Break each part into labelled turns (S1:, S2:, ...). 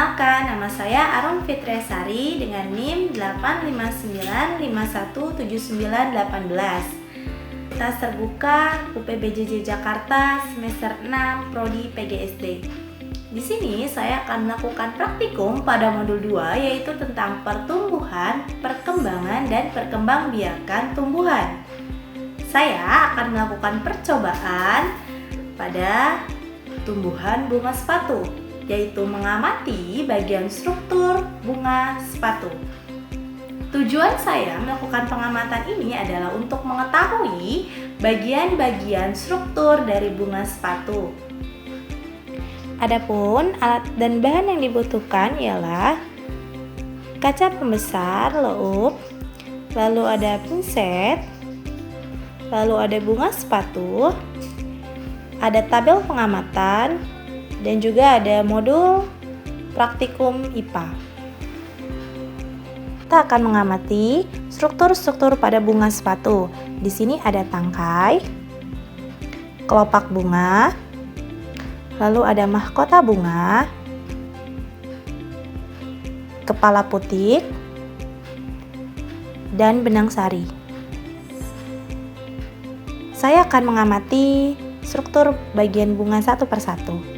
S1: Perkenalkan, nama saya Arum Fitriasari dengan NIM 859517918. Tas terbuka UPBJJ Jakarta semester 6 Prodi PGSD. Di sini saya akan melakukan praktikum pada modul 2 yaitu tentang pertumbuhan, perkembangan dan perkembangbiakan tumbuhan. Saya akan melakukan percobaan pada tumbuhan bunga sepatu, yaitu mengamati bagian struktur bunga sepatu. Tujuan saya melakukan pengamatan ini adalah untuk mengetahui bagian-bagian struktur dari bunga sepatu. Adapun alat dan bahan yang dibutuhkan ialah kaca pembesar, leup, lalu ada pinset, lalu ada bunga sepatu, ada tabel pengamatan, dan juga ada modul praktikum IPA. Kita akan mengamati struktur-struktur pada bunga sepatu. Di sini ada tangkai, kelopak bunga, lalu ada mahkota bunga, kepala putik, dan benang sari. Saya akan mengamati struktur bagian bunga satu persatu.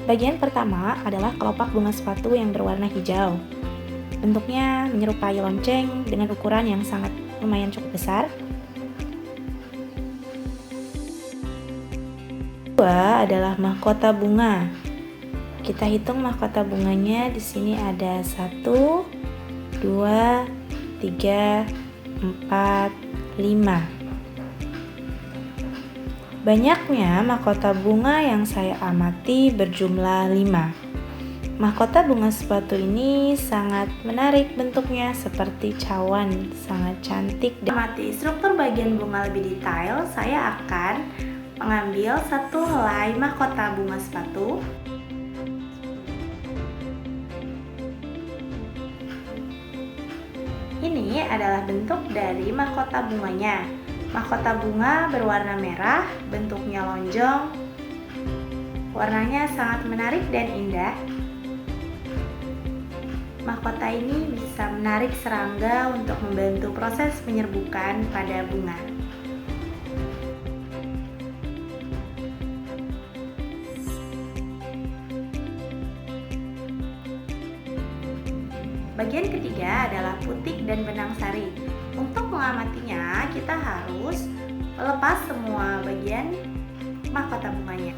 S1: Bagian pertama adalah kelopak bunga sepatu yang berwarna hijau. Bentuknya menyerupai lonceng dengan ukuran yang sangat lumayan cukup besar. Kedua adalah mahkota bunga. Kita hitung mahkota bunganya. Di sini ada 1, 2, 3, 4, 5. Banyaknya mahkota bunga yang saya amati berjumlah 5. Mahkota bunga sepatu ini sangat menarik bentuknya seperti cawan, sangat cantik. Amati struktur bagian bunga lebih detail, saya akan mengambil satu helai mahkota bunga sepatu. Ini adalah bentuk dari mahkota bunganya. Mahkota bunga berwarna merah, bentuknya lonjong, warnanya sangat menarik dan indah. Mahkota ini bisa menarik serangga untuk membantu proses penyerbukan pada bunga. Bagian ketiga adalah putik dan benang sari. Untuk mengamatinya, kita harus melepas semua bagian mahkota bunganya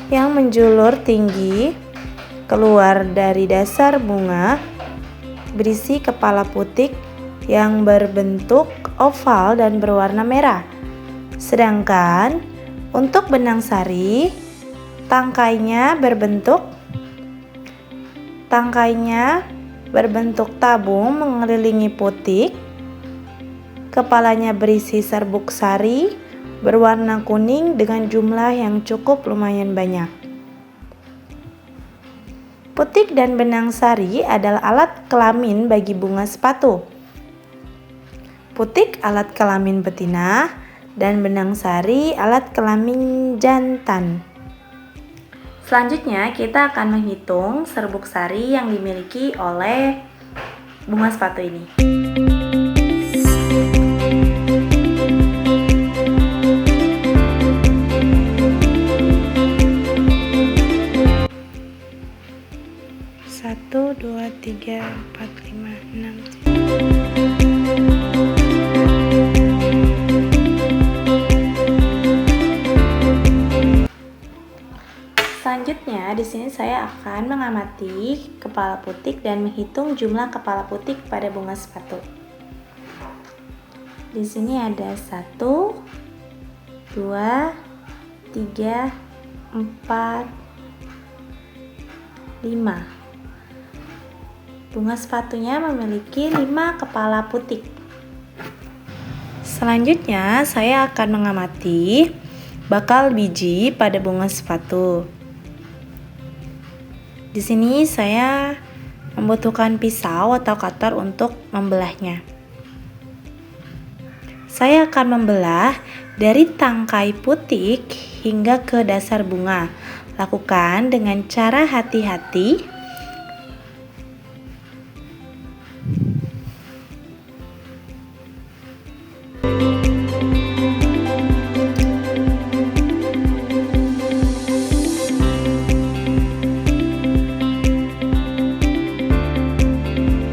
S1: yang menjulur tinggi keluar dari dasar bunga, berisi kepala putik yang berbentuk oval dan berwarna merah. Sedangkan untuk benang sari, tangkainya berbentuk tabung mengelilingi putik. Kepalanya berisi serbuk sari berwarna kuning dengan jumlah yang cukup lumayan banyak. Putik dan benang sari adalah alat kelamin bagi bunga sepatu. Putik alat kelamin betina dan benang sari alat kelamin jantan. Selanjutnya kita akan menghitung serbuk sari yang dimiliki oleh bunga sepatu ini. Satu, dua, tiga, empat, lima, enam. Selanjutnya, di sini saya akan mengamati kepala putik dan menghitung jumlah kepala putik pada bunga sepatu. Di sini ada 1, 2, 3, 4, 5. Bunga sepatunya memiliki 5 kepala putik. Selanjutnya, saya akan mengamati bakal biji pada bunga sepatu. Di sini saya membutuhkan pisau atau cutter untuk membelahnya. Saya akan membelah dari tangkai putik hingga ke dasar bunga. Lakukan dengan cara hati-hati.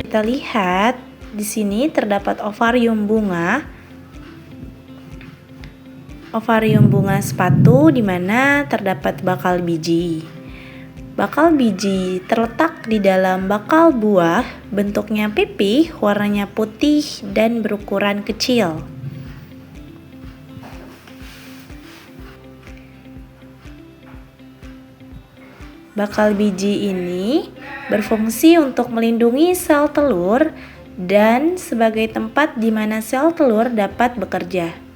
S1: Kita lihat di sini terdapat ovarium bunga. Ovarium bunga sepatu di mana terdapat bakal biji. Bakal biji terletak di dalam bakal buah, bentuknya pipih, warnanya putih dan berukuran kecil. Bakal biji ini berfungsi untuk melindungi sel telur dan sebagai tempat di mana sel telur dapat bekerja.